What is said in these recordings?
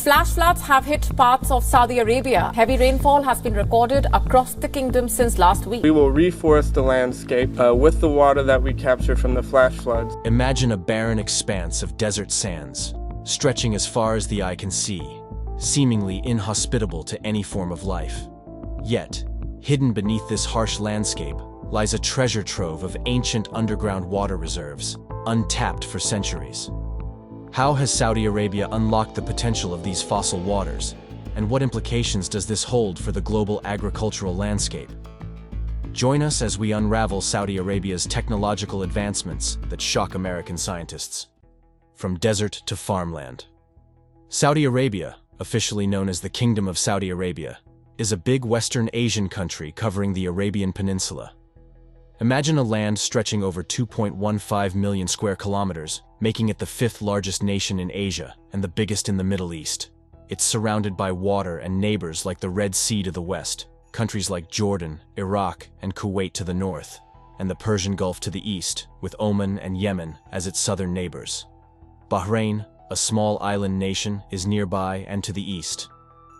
Flash floods have hit parts of Saudi Arabia. Heavy rainfall has been recorded across the kingdom since last week. We will reforest the landscape with the water that we capture from the flash floods. Imagine a barren expanse of desert sands, stretching as far as the eye can see, seemingly inhospitable to any form of life. Yet, hidden beneath this harsh landscape lies a treasure trove of ancient underground water reserves, untapped for centuries. How has Saudi Arabia unlocked the potential of these fossil waters, and what implications does this hold for the global agricultural landscape? Join us as we unravel Saudi Arabia's technological advancements that shock American scientists. From desert to farmland. Saudi Arabia, officially known as the Kingdom of Saudi Arabia, is a big Western Asian country covering the Arabian Peninsula. Imagine a land stretching over 2.15 million square kilometers, making it the fifth largest nation in Asia and the biggest in the Middle East. It's surrounded by water and neighbors like the Red Sea to the west, countries like Jordan, Iraq, and Kuwait to the north, and the Persian Gulf to the east, with Oman and Yemen as its southern neighbors. Bahrain, a small island nation, is nearby and to the east.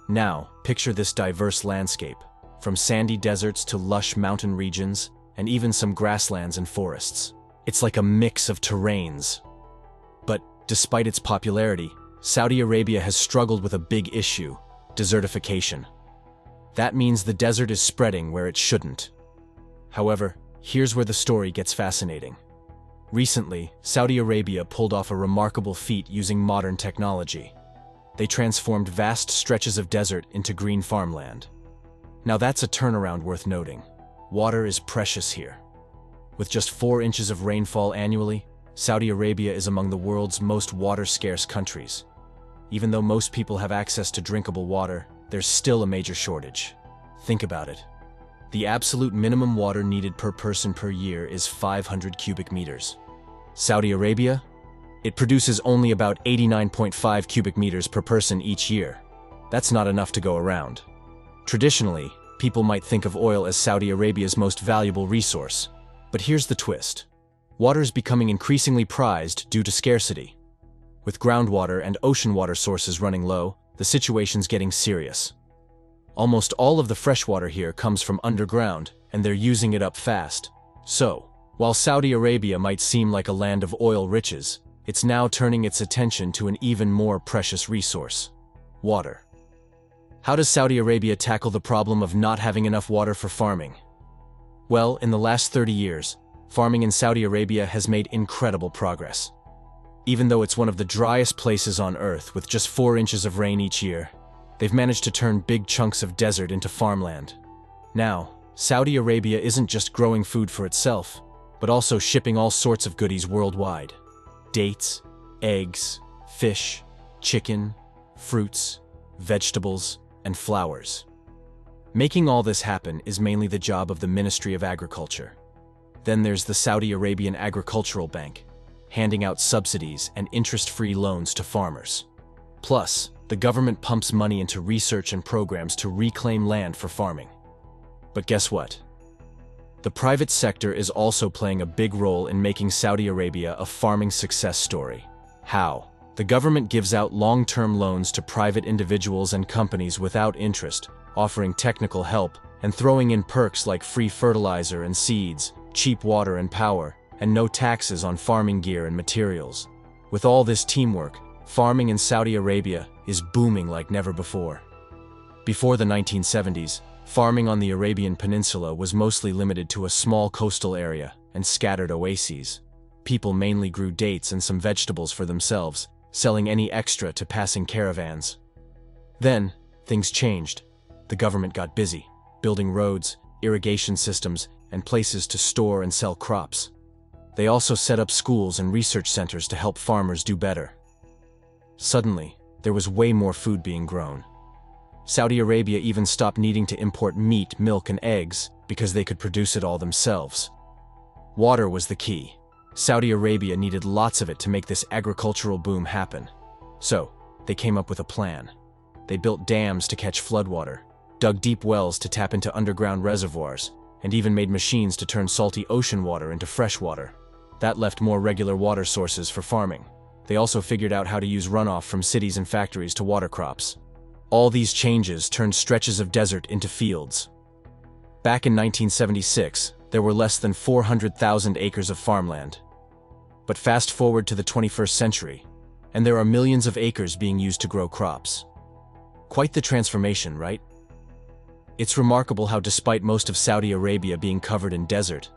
Now, picture this diverse landscape, from sandy deserts to lush mountain regions, and even some grasslands and forests. It's like a mix of terrains. But despite its popularity, Saudi Arabia has struggled with a big issue: desertification. That means the desert is spreading where it shouldn't. However, here's where the story gets fascinating. Recently, Saudi Arabia pulled off a remarkable feat using modern technology. They transformed vast stretches of desert into green farmland. Now that's a turnaround worth noting. Water is precious here. With just 4 inches of rainfall annually, Saudi Arabia is among the world's most water-scarce countries. Even though most people have access to drinkable water, there's still a major shortage. Think about it. The absolute minimum water needed per person per year is 500 cubic meters. Saudi Arabia? It produces only about 89.5 cubic meters per person each year. That's not enough to go around. Traditionally, people might think of oil as Saudi Arabia's most valuable resource. But here's the twist. Water is becoming increasingly prized due to scarcity. With groundwater and ocean water sources running low, the situation's getting serious. Almost all of the fresh water here comes from underground, and they're using it up fast. So, while Saudi Arabia might seem like a land of oil riches, it's now turning its attention to an even more precious resource: water. How does Saudi Arabia tackle the problem of not having enough water for farming? Well, in the last 30 years, farming in Saudi Arabia has made incredible progress. Even though it's one of the driest places on Earth with just 4 inches of rain each year, they've managed to turn big chunks of desert into farmland. Now, Saudi Arabia isn't just growing food for itself, but also shipping all sorts of goodies worldwide. Dates, eggs, fish, chicken, fruits, vegetables, and flowers. Making all this happen is mainly the job of the Ministry of Agriculture. Then there's the Saudi Arabian Agricultural Bank, handing out subsidies and interest-free loans to farmers. Plus, the government pumps money into research and programs to reclaim land for farming. But guess what? The private sector is also playing a big role in making Saudi Arabia a farming success story. How? The government gives out long-term loans to private individuals and companies without interest, offering technical help and throwing in perks like free fertilizer and seeds, cheap water and power, and no taxes on farming gear and materials. With all this teamwork, farming in Saudi Arabia is booming like never before. Before the 1970s, farming on the Arabian Peninsula was mostly limited to a small coastal area and scattered oases. People mainly grew dates and some vegetables for themselves, selling any extra to passing caravans. Then, things changed. The government got busy, building roads, irrigation systems, and places to store and sell crops. They also set up schools and research centers to help farmers do better. Suddenly, there was way more food being grown. Saudi Arabia even stopped needing to import meat, milk, and eggs because they could produce it all themselves. Water was the key. Saudi Arabia needed lots of it to make this agricultural boom happen. So, they came up with a plan. They built dams to catch floodwater, dug deep wells to tap into underground reservoirs, and even made machines to turn salty ocean water into fresh water. That left more regular water sources for farming. They also figured out how to use runoff from cities and factories to water crops. All these changes turned stretches of desert into fields. Back in 1976, there were less than 400,000 acres of farmland. But fast forward to the 21st century, and there are millions of acres being used to grow crops. Quite the transformation, right? It's remarkable how despite most of Saudi Arabia being covered in desert,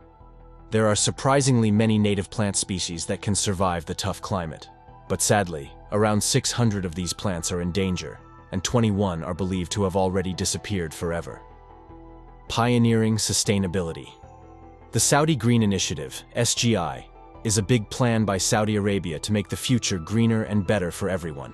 there are surprisingly many native plant species that can survive the tough climate. But sadly, around 600 of these plants are in danger, and 21 are believed to have already disappeared forever. Pioneering sustainability. The Saudi Green Initiative, SGI, is a big plan by Saudi Arabia to make the future greener and better for everyone.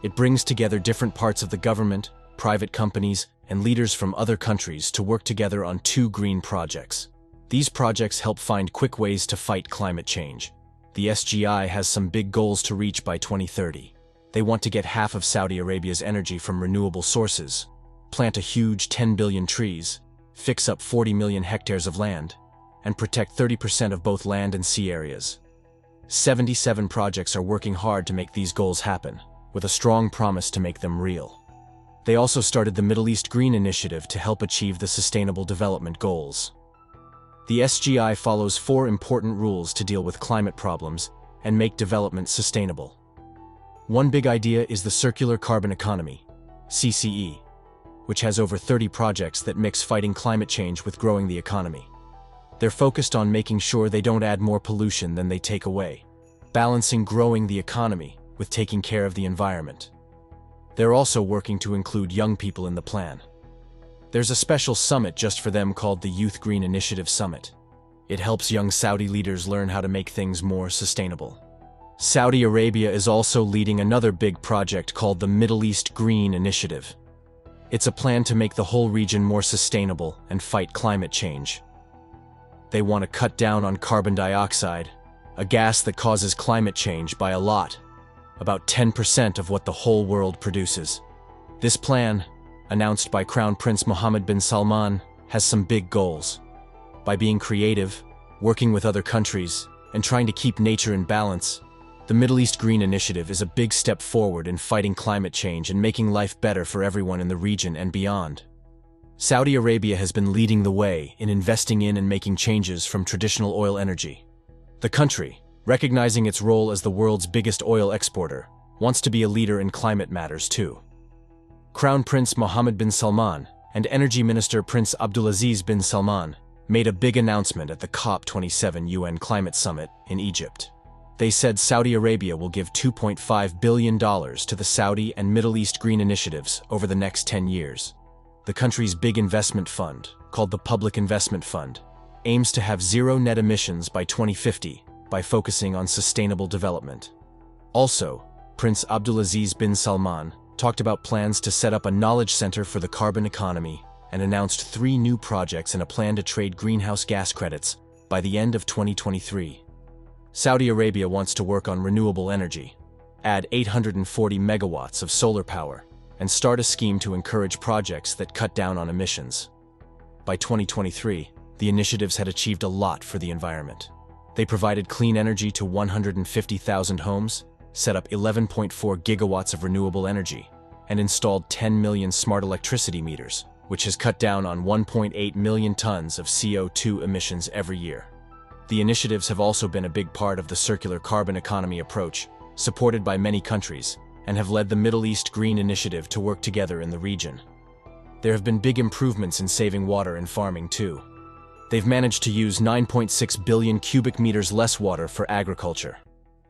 It brings together different parts of the government, private companies, and leaders from other countries to work together on 2 green projects. These projects help find quick ways to fight climate change. The SGI has some big goals to reach by 2030. They want to get half of Saudi Arabia's energy from renewable sources, plant a huge 10 billion trees, fix up 40 million hectares of land, and protect 30% of both land and sea areas. 77 projects are working hard to make these goals happen, with a strong promise to make them real. They also started the Middle East Green Initiative to help achieve the Sustainable Development Goals. The SGI follows 4 important rules to deal with climate problems and make development sustainable. One big idea is the Circular Carbon Economy, CCE, which has over 30 projects that mix fighting climate change with growing the economy. They're focused on making sure they don't add more pollution than they take away, balancing growing the economy with taking care of the environment. They're also working to include young people in the plan. There's a special summit just for them called the Youth Green Initiative Summit. It helps young Saudi leaders learn how to make things more sustainable. Saudi Arabia is also leading another big project called the Middle East Green Initiative. It's a plan to make the whole region more sustainable and fight climate change. They want to cut down on carbon dioxide, a gas that causes climate change by a lot, about 10% of what the whole world produces. This plan, announced by Crown Prince Mohammed bin Salman, has some big goals. By being creative, working with other countries, and trying to keep nature in balance, the Middle East Green Initiative is a big step forward in fighting climate change and making life better for everyone in the region and beyond. Saudi Arabia has been leading the way in investing in and making changes from traditional oil energy. The country, recognizing its role as the world's biggest oil exporter, wants to be a leader in climate matters too. Crown Prince Mohammed bin Salman and Energy Minister Prince Abdulaziz bin Salman made a big announcement at the COP27 UN Climate Summit in Egypt. They said Saudi Arabia will give $2.5 billion to the Saudi and Middle East Green Initiatives over the next 10 years. The country's big investment fund, called the Public Investment Fund, aims to have zero net emissions by 2050 by focusing on sustainable development. Also, Prince Abdulaziz bin Salman talked about plans to set up a knowledge center for the carbon economy and announced 3 new projects and a plan to trade greenhouse gas credits by the end of 2023. Saudi Arabia wants to work on renewable energy, add 840 megawatts of solar power, and start a scheme to encourage projects that cut down on emissions. By 2023, the initiatives had achieved a lot for the environment. They provided clean energy to 150,000 homes, set up 11.4 gigawatts of renewable energy, and installed 10 million smart electricity meters, which has cut down on 1.8 million tons of CO2 emissions every year. The initiatives have also been a big part of the circular carbon economy approach, supported by many countries, and have led the Middle East Green Initiative to work together in the region. There have been big improvements in saving water and farming too. They've managed to use 9.6 billion cubic meters less water for agriculture.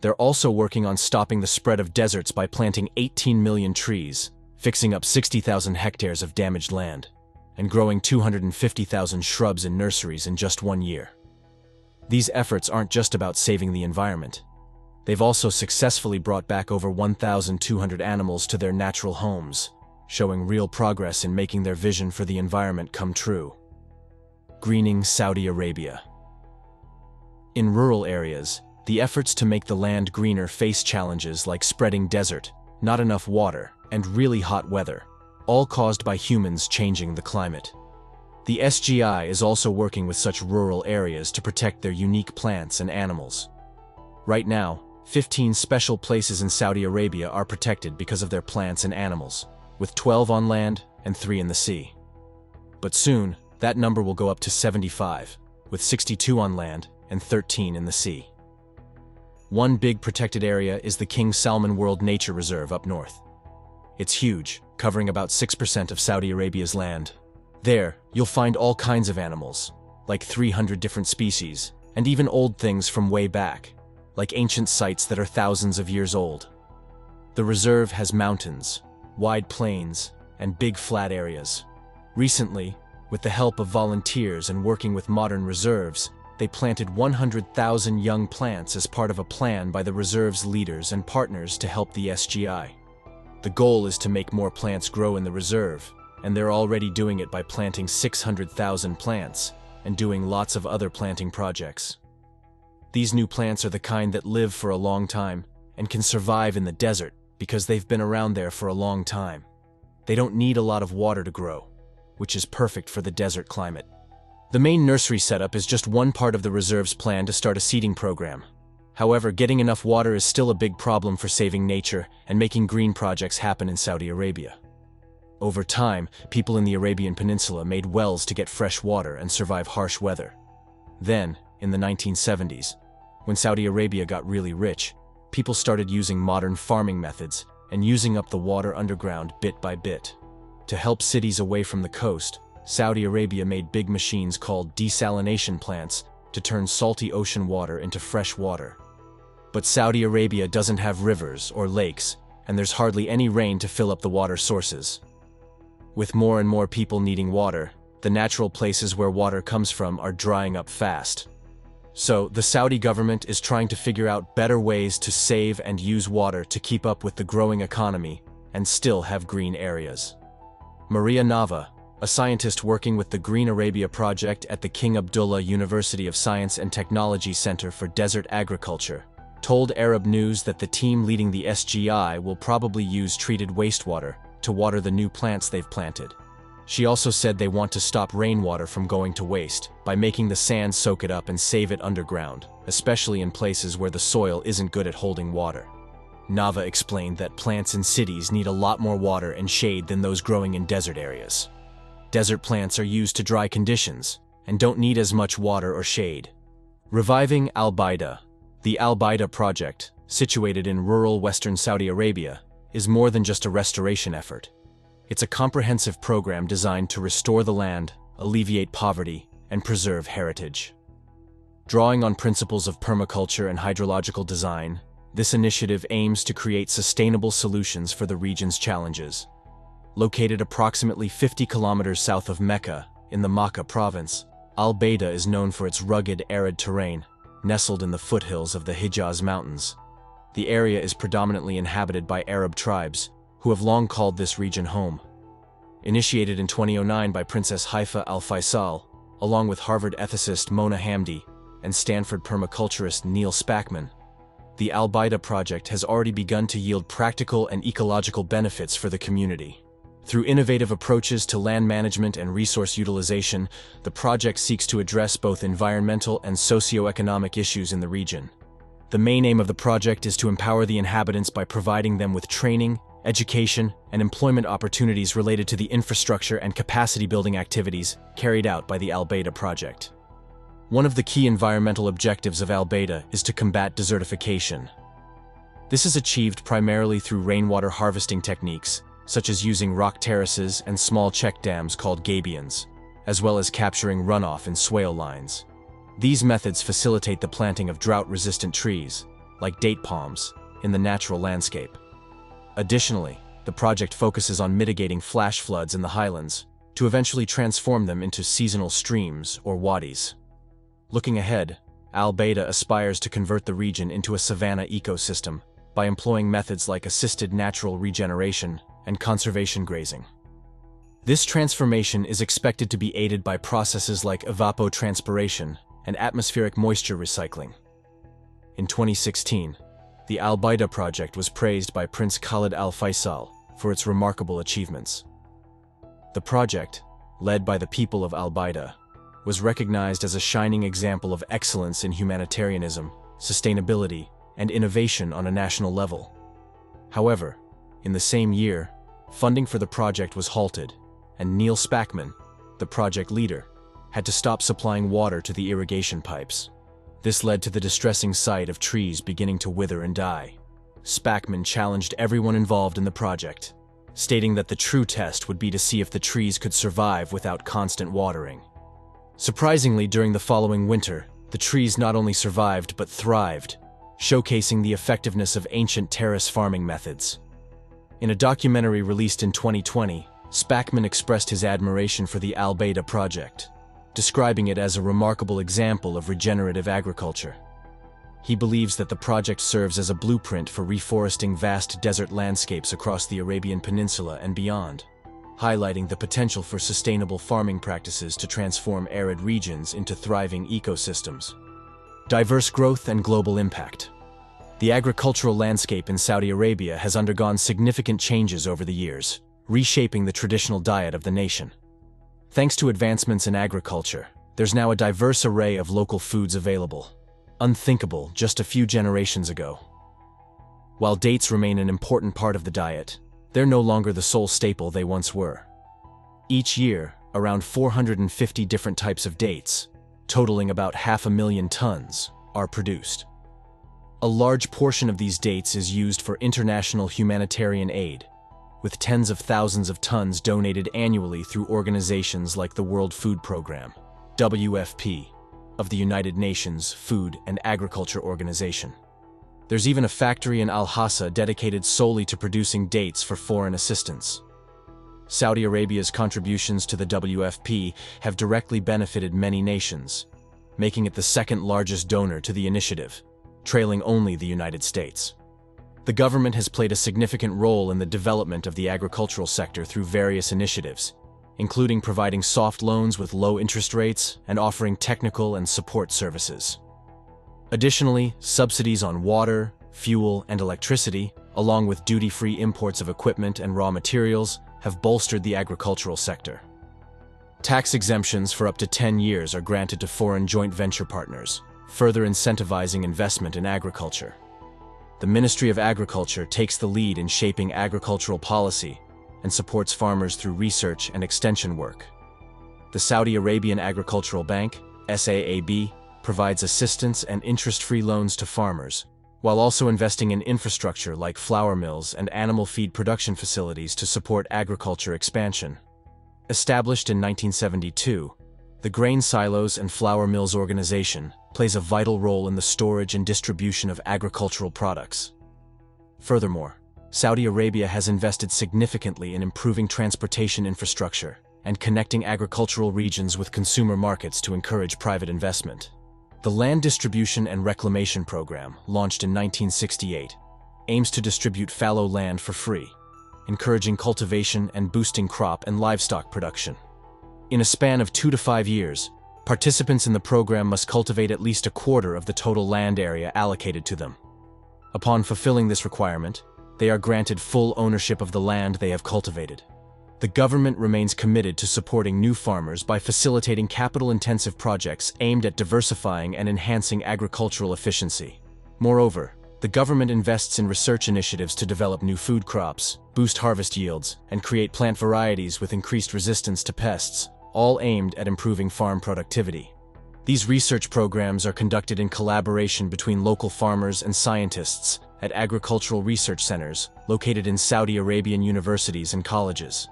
They're also working on stopping the spread of deserts by planting 18 million trees, fixing up 60,000 hectares of damaged land, and growing 250,000 shrubs in nurseries in just 1 year. These efforts aren't just about saving the environment. They've also successfully brought back over 1,200 animals to their natural homes, showing real progress in making their vision for the environment come true. Greening Saudi Arabia. In rural areas, the efforts to make the land greener face challenges like spreading desert, not enough water, and really hot weather, all caused by humans changing the climate. The SGI is also working with such rural areas to protect their unique plants and animals. Right now, 15 special places in Saudi Arabia are protected because of their plants and animals, with 12 on land and 3 in the sea. But soon, that number will go up to 75, with 62 on land and 13 in the sea. One big protected area is the King Salman World Nature Reserve up north. It's huge, covering about 6% of Saudi Arabia's land. There, you'll find all kinds of animals, like 300 different species, and even old things from way back, like ancient sites that are thousands of years old. The reserve has mountains, wide plains, and big flat areas. Recently, with the help of volunteers and working with modern reserves, they planted 100,000 young plants as part of a plan by the reserve's leaders and partners to help the SGI. The goal is to make more plants grow in the reserve, and they're already doing it by planting 600,000 plants and doing lots of other planting projects. These new plants are the kind that live for a long time and can survive in the desert because they've been around there for a long time. They don't need a lot of water to grow, which is perfect for the desert climate. The main nursery setup is just one part of the reserve's plan to start a seeding program. However, getting enough water is still a big problem for saving nature and making green projects happen in Saudi Arabia. Over time, people in the Arabian Peninsula made wells to get fresh water and survive harsh weather. Then, in the 1970s, when Saudi Arabia got really rich, people started using modern farming methods and using up the water underground bit by bit. To help cities away from the coast, Saudi Arabia made big machines called desalination plants to turn salty ocean water into fresh water. But Saudi Arabia doesn't have rivers or lakes, and there's hardly any rain to fill up the water sources. With more and more people needing water, the natural places where water comes from are drying up fast. So, the Saudi government is trying to figure out better ways to save and use water to keep up with the growing economy and still have green areas. Maria Nava, a scientist working with the Green Arabia project at the King Abdullah University of Science and Technology Center for Desert Agriculture, told Arab News that the team leading the SGI will probably use treated wastewater to water the new plants they've planted. She also said they want to stop rainwater from going to waste by making the sand soak it up and save it underground, especially in places where the soil isn't good at holding water. Nava explained that plants in cities need a lot more water and shade than those growing in desert areas. Desert plants are used to dry conditions and don't need as much water or shade. Reviving Al Baida. The Al Baida project, situated in rural western Saudi Arabia, is more than just a restoration effort. It's a comprehensive program designed to restore the land, alleviate poverty, and preserve heritage. Drawing on principles of permaculture and hydrological design, this initiative aims to create sustainable solutions for the region's challenges. Located approximately 50 kilometers south of Mecca, in the Makkah province, Al Baida is known for its rugged, arid terrain, nestled in the foothills of the Hijaz Mountains. The area is predominantly inhabited by Arab tribes, who have long called this region home. Initiated in 2009 by Princess Haifa Al Faisal, along with Harvard ethicist Mona Hamdi and Stanford permaculturist Neil Spackman, the Al Baida project has already begun to yield practical and ecological benefits for the community. Through innovative approaches to land management and resource utilization, the project seeks to address both environmental and socio-economic issues in the region. The main aim of the project is to empower the inhabitants by providing them with training, education, and employment opportunities related to the infrastructure and capacity-building activities carried out by the Al Baida project. One of the key environmental objectives of Al Baida is to combat desertification. This is achieved primarily through rainwater harvesting techniques, such as using rock terraces and small check dams called gabions, as well as capturing runoff in swale lines. These methods facilitate the planting of drought-resistant trees, like date palms, in the natural landscape. Additionally, the project focuses on mitigating flash floods in the highlands to eventually transform them into seasonal streams or wadis. Looking ahead, Al Baida aspires to convert the region into a savanna ecosystem by employing methods like assisted natural regeneration and conservation grazing. This transformation is expected to be aided by processes like evapotranspiration and atmospheric moisture recycling. In 2016, the Al Baida project was praised by Prince Khalid Al Faisal for its remarkable achievements. The project, led by the people of Al Baida, was recognized as a shining example of excellence in humanitarianism, sustainability, and innovation on a national level. However, in the same year, funding for the project was halted, and Neil Spackman, the project leader, had to stop supplying water to the irrigation pipes. This led to the distressing sight of trees beginning to wither and die. Spackman challenged everyone involved in the project, stating that the true test would be to see if the trees could survive without constant watering. Surprisingly, during the following winter, the trees not only survived but thrived, showcasing the effectiveness of ancient terrace farming methods. In a documentary released in 2020, Spackman expressed his admiration for the Al-Baida project, describing it as a remarkable example of regenerative agriculture. He believes that the project serves as a blueprint for reforesting vast desert landscapes across the Arabian Peninsula and beyond, highlighting the potential for sustainable farming practices to transform arid regions into thriving ecosystems. Diverse growth and global impact. The agricultural landscape in Saudi Arabia has undergone significant changes over the years, reshaping the traditional diet of the nation. Thanks to advancements in agriculture, there's now a diverse array of local foods available, unthinkable just a few generations ago. While dates remain an important part of the diet, they're no longer the sole staple they once were. Each year, around 450 different types of dates, totaling about 500,000 tons, are produced. A large portion of these dates is used for international humanitarian aid, with tens of thousands of tons donated annually through organizations like the World Food Programme, WFP, of the United Nations Food and Agriculture Organization. There's even a factory in Al-Hassa dedicated solely to producing dates for foreign assistance. Saudi Arabia's contributions to the WFP have directly benefited many nations, making it the second largest donor to the initiative, trailing only the United States. The government has played a significant role in the development of the agricultural sector through various initiatives, including providing soft loans with low interest rates and offering technical and support services. Additionally, subsidies on water, fuel, and electricity, along with duty-free imports of equipment and raw materials, have bolstered the agricultural sector. Tax exemptions for up to 10 years are granted to foreign joint venture partners, further incentivizing investment in agriculture. The Ministry of Agriculture takes the lead in shaping agricultural policy and supports farmers through research and extension work. The Saudi Arabian Agricultural Bank, SAAB, provides assistance and interest-free loans to farmers, while also investing in infrastructure like flour mills and animal feed production facilities to support agriculture expansion. Established in 1972, the Grain Silos and Flour Mills Organization plays a vital role in the storage and distribution of agricultural products. Furthermore, Saudi Arabia has invested significantly in improving transportation infrastructure and connecting agricultural regions with consumer markets to encourage private investment. The Land Distribution and Reclamation Program, launched in 1968, aims to distribute fallow land for free, encouraging cultivation and boosting crop and livestock production. In a span of 2 to 5 years, participants in the program must cultivate at least a quarter of the total land area allocated to them. Upon fulfilling this requirement, they are granted full ownership of the land they have cultivated. The government remains committed to supporting new farmers by facilitating capital-intensive projects aimed at diversifying and enhancing agricultural efficiency. Moreover, the government invests in research initiatives to develop new food crops, boost harvest yields, and create plant varieties with increased resistance to pests, all aimed at improving farm productivity. These research programs are conducted in collaboration between local farmers and scientists at agricultural research centers located in Saudi Arabian universities and colleges.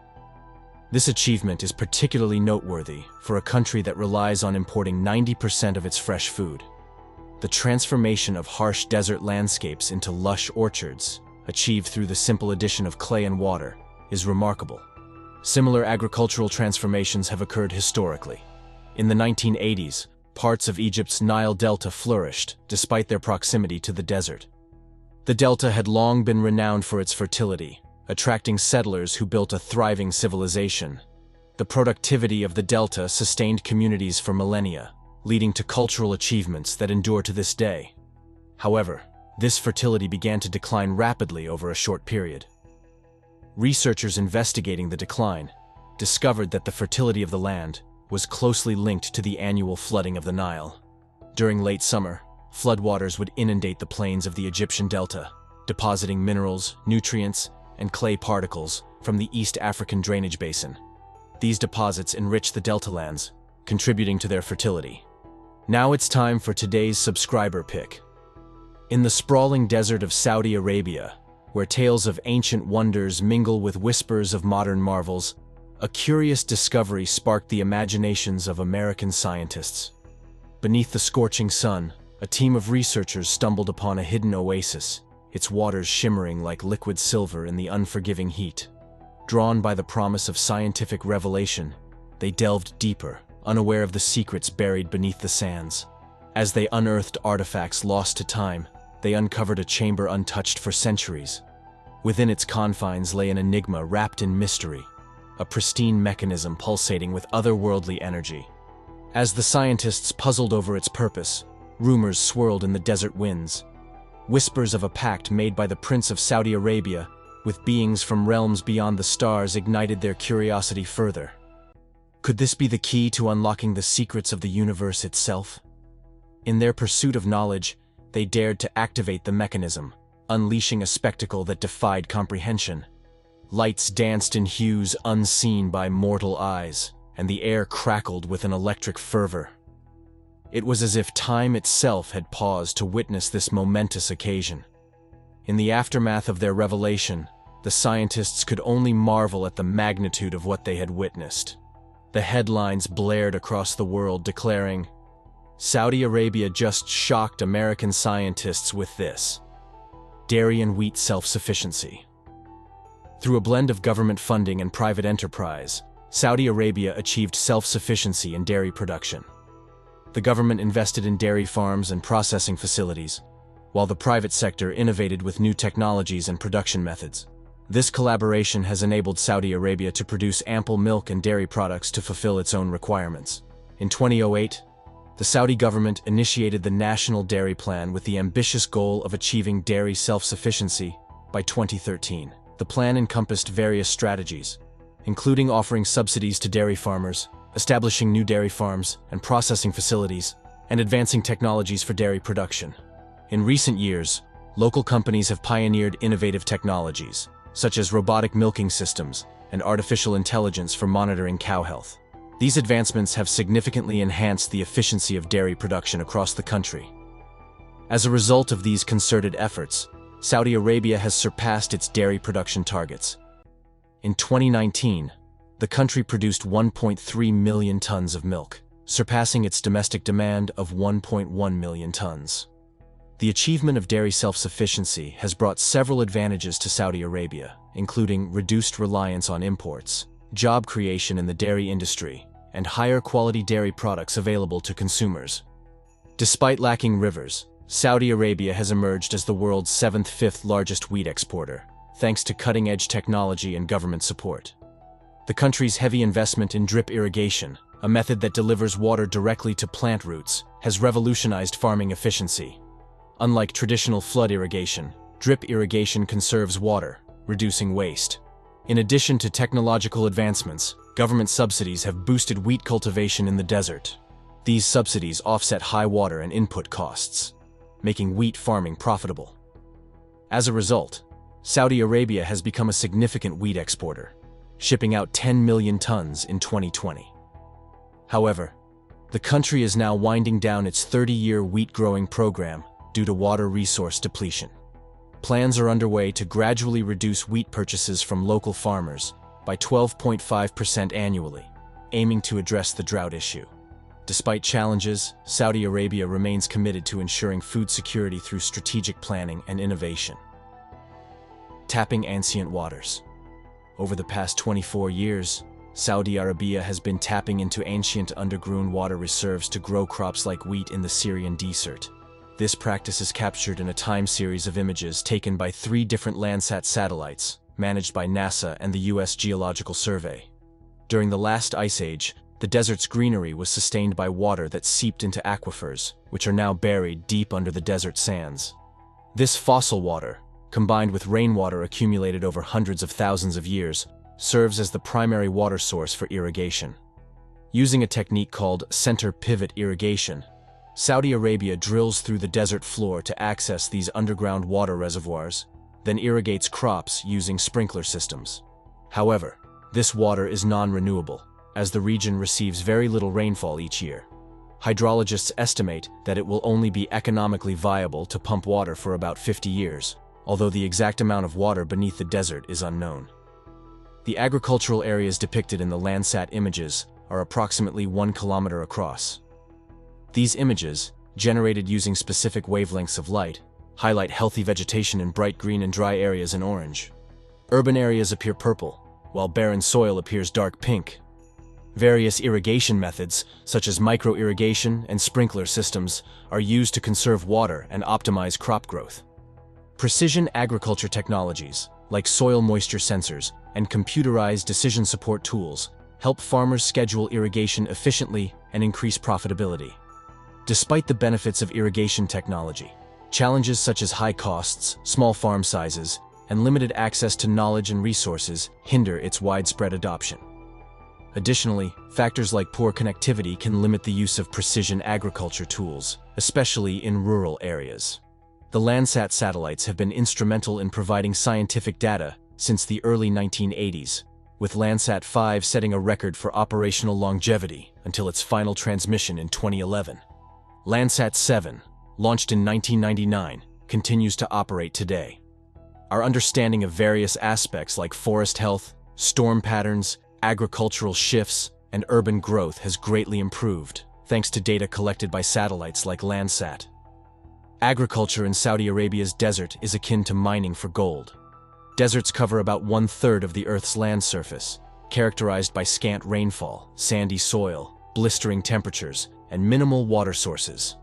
This achievement is particularly noteworthy for a country that relies on importing 90% of its fresh food. The transformation of harsh desert landscapes into lush orchards, achieved through the simple addition of clay and water, is remarkable. Similar agricultural transformations have occurred historically. In the 1980s, parts of Egypt's Nile Delta flourished despite their proximity to the desert. The delta had long been renowned for its fertility, attracting settlers who built a thriving civilization. The productivity of the delta sustained communities for millennia, leading to cultural achievements that endure to this day. However, this fertility began to decline rapidly over a short period. Researchers investigating the decline discovered that the fertility of the land was closely linked to the annual flooding of the Nile. During late summer, floodwaters would inundate the plains of the Egyptian delta, depositing minerals, nutrients, and clay particles from the East African drainage basin. These deposits enrich the delta lands, contributing to their fertility. Now it's time for today's subscriber pick. In the sprawling desert of Saudi Arabia, where tales of ancient wonders mingle with whispers of modern marvels, a curious discovery sparked the imaginations of American scientists. Beneath the scorching sun, a team of researchers stumbled upon a hidden oasis, its waters shimmering like liquid silver in the unforgiving heat. Drawn by the promise of scientific revelation, they delved deeper, unaware of the secrets buried beneath the sands. As they unearthed artifacts lost to time, they uncovered a chamber untouched for centuries. Within its confines lay an enigma wrapped in mystery, a pristine mechanism pulsating with otherworldly energy. As the scientists puzzled over its purpose, rumors swirled in the desert winds. Whispers of a pact made by the Prince of Saudi Arabia with beings from realms beyond the stars ignited their curiosity further. Could this be the key to unlocking the secrets of the universe itself? In their pursuit of knowledge, they dared to activate the mechanism, unleashing a spectacle that defied comprehension. Lights danced in hues unseen by mortal eyes, and the air crackled with an electric fervor. It was as if time itself had paused to witness this momentous occasion. In the aftermath of their revelation, the scientists could only marvel at the magnitude of what they had witnessed. The headlines blared across the world declaring, "Saudi Arabia just shocked American scientists with this. Dairy and wheat self-sufficiency." Through a blend of government funding and private enterprise, Saudi Arabia achieved self-sufficiency in dairy production. The government invested in dairy farms and processing facilities, while the private sector innovated with new technologies and production methods. This collaboration has enabled Saudi Arabia to produce ample milk and dairy products to fulfill its own requirements. In 2008, the Saudi government initiated the National Dairy Plan with the ambitious goal of achieving dairy self-sufficiency by 2013. The plan encompassed various strategies, including offering subsidies to dairy farmers, establishing new dairy farms and processing facilities, and advancing technologies for dairy production. In recent years, local companies have pioneered innovative technologies, such as robotic milking systems and artificial intelligence for monitoring cow health. These advancements have significantly enhanced the efficiency of dairy production across the country. As a result of these concerted efforts, Saudi Arabia has surpassed its dairy production targets. In 2019, the country produced 1.3 million tons of milk, surpassing its domestic demand of 1.1 million tons. The achievement of dairy self-sufficiency has brought several advantages to Saudi Arabia, including reduced reliance on imports, job creation in the dairy industry, and higher quality dairy products available to consumers. Despite lacking rivers, Saudi Arabia has emerged as the world's fifth largest wheat exporter, thanks to cutting-edge technology and government support. The country's heavy investment in drip irrigation, a method that delivers water directly to plant roots, has revolutionized farming efficiency. Unlike traditional flood irrigation, drip irrigation conserves water, reducing waste. In addition to technological advancements, government subsidies have boosted wheat cultivation in the desert. These subsidies offset high water and input costs, making wheat farming profitable. As a result, Saudi Arabia has become a significant wheat exporter, shipping out 10 million tons in 2020. However, the country is now winding down its 30-year wheat-growing program due to water resource depletion. Plans are underway to gradually reduce wheat purchases from local farmers by 12.5% annually, aiming to address the drought issue. Despite challenges, Saudi Arabia remains committed to ensuring food security through strategic planning and innovation. Tapping ancient waters. Over the past 24 years, Saudi Arabia has been tapping into ancient underground water reserves to grow crops like wheat in the Syrian desert. This practice is captured in a time series of images taken by 3 different Landsat satellites, managed by NASA and the U.S. Geological Survey. During the last ice age, the desert's greenery was sustained by water that seeped into aquifers, which are now buried deep under the desert sands. This fossil water, combined with rainwater accumulated over hundreds of thousands of years, serves as the primary water source for irrigation. Using a technique called center pivot irrigation, Saudi Arabia drills through the desert floor to access these underground water reservoirs, then irrigates crops using sprinkler systems. However, this water is non-renewable, as the region receives very little rainfall each year. Hydrologists estimate that it will only be economically viable to pump water for about 50 years, although the exact amount of water beneath the desert is unknown. The agricultural areas depicted in the Landsat images are approximately 1 kilometer across. These images, generated using specific wavelengths of light, highlight healthy vegetation in bright green and dry areas in orange. Urban areas appear purple, while barren soil appears dark pink. Various irrigation methods, such as micro-irrigation and sprinkler systems, are used to conserve water and optimize crop growth. Precision agriculture technologies, like soil moisture sensors and computerized decision support tools, help farmers schedule irrigation efficiently and increase profitability. Despite the benefits of irrigation technology, challenges such as high costs, small farm sizes, and limited access to knowledge and resources hinder its widespread adoption. Additionally, factors like poor connectivity can limit the use of precision agriculture tools, especially in rural areas. The Landsat satellites have been instrumental in providing scientific data since the early 1980s, with Landsat 5 setting a record for operational longevity until its final transmission in 2011. Landsat 7, launched in 1999, continues to operate today. Our understanding of various aspects like forest health, storm patterns, agricultural shifts, and urban growth has greatly improved, thanks to data collected by satellites like Landsat. Agriculture in Saudi Arabia's desert is akin to mining for gold. Deserts cover about 1/3 of the Earth's land surface, characterized by scant rainfall, sandy soil, blistering temperatures, and minimal water sources.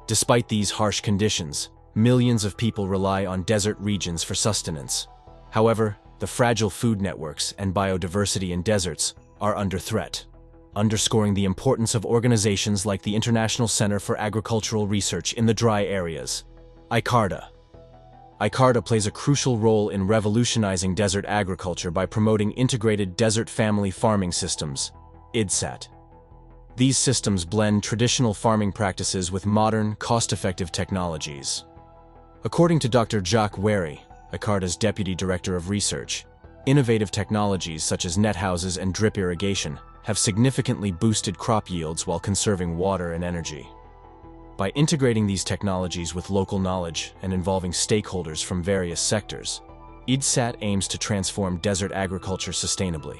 Despite these harsh conditions, millions of people rely on desert regions for sustenance. However, the fragile food networks and biodiversity in deserts are under threat, underscoring the importance of organizations like the International Center for Agricultural Research in the Dry Areas, ICARDA. ICARDA plays a crucial role in revolutionizing desert agriculture by promoting integrated desert family farming systems, IDSAT. These systems blend traditional farming practices with modern, cost-effective technologies. According to Dr. Jacques Wary, ICARDA's Deputy Director of Research, innovative technologies such as net houses and drip irrigation have significantly boosted crop yields while conserving water and energy. By integrating these technologies with local knowledge and involving stakeholders from various sectors, IDSAT aims to transform desert agriculture sustainably.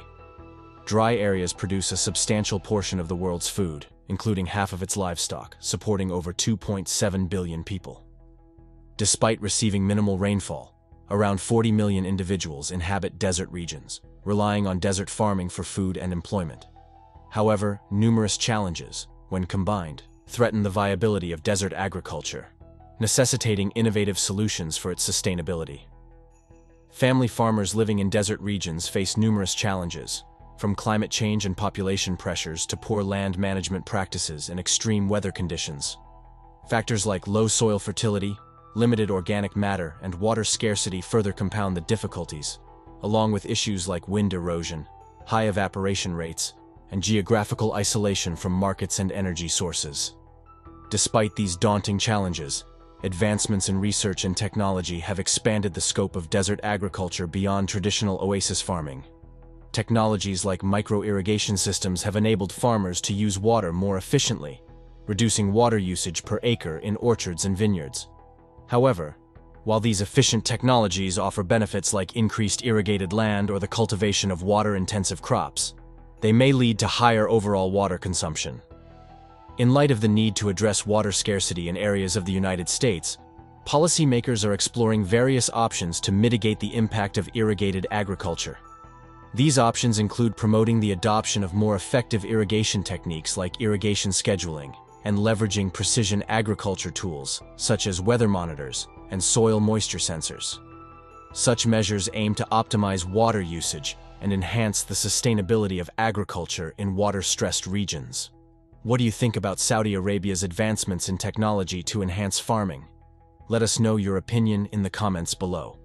Dry areas produce a substantial portion of the world's food, including half of its livestock, supporting over 2.7 billion people. Despite receiving minimal rainfall, around 40 million individuals inhabit desert regions, relying on desert farming for food and employment. However, numerous challenges, when combined, threaten the viability of desert agriculture, necessitating innovative solutions for its sustainability. Family farmers living in desert regions face numerous challenges, from climate change and population pressures to poor land management practices and extreme weather conditions. Factors like low soil fertility, limited organic matter, and water scarcity further compound the difficulties, along with issues like wind erosion, high evaporation rates, and geographical isolation from markets and energy sources. Despite these daunting challenges, advancements in research and technology have expanded the scope of desert agriculture beyond traditional oasis farming. Technologies like micro-irrigation systems have enabled farmers to use water more efficiently, reducing water usage per acre in orchards and vineyards. However, while these efficient technologies offer benefits like increased irrigated land or the cultivation of water-intensive crops, they may lead to higher overall water consumption. In light of the need to address water scarcity in areas of the United States, policymakers are exploring various options to mitigate the impact of irrigated agriculture. These options include promoting the adoption of more effective irrigation techniques like irrigation scheduling and leveraging precision agriculture tools such as weather monitors and soil moisture sensors. Such measures aim to optimize water usage and enhance the sustainability of agriculture in water-stressed regions. What do you think about Saudi Arabia's advancements in technology to enhance farming? Let us know your opinion in the comments below.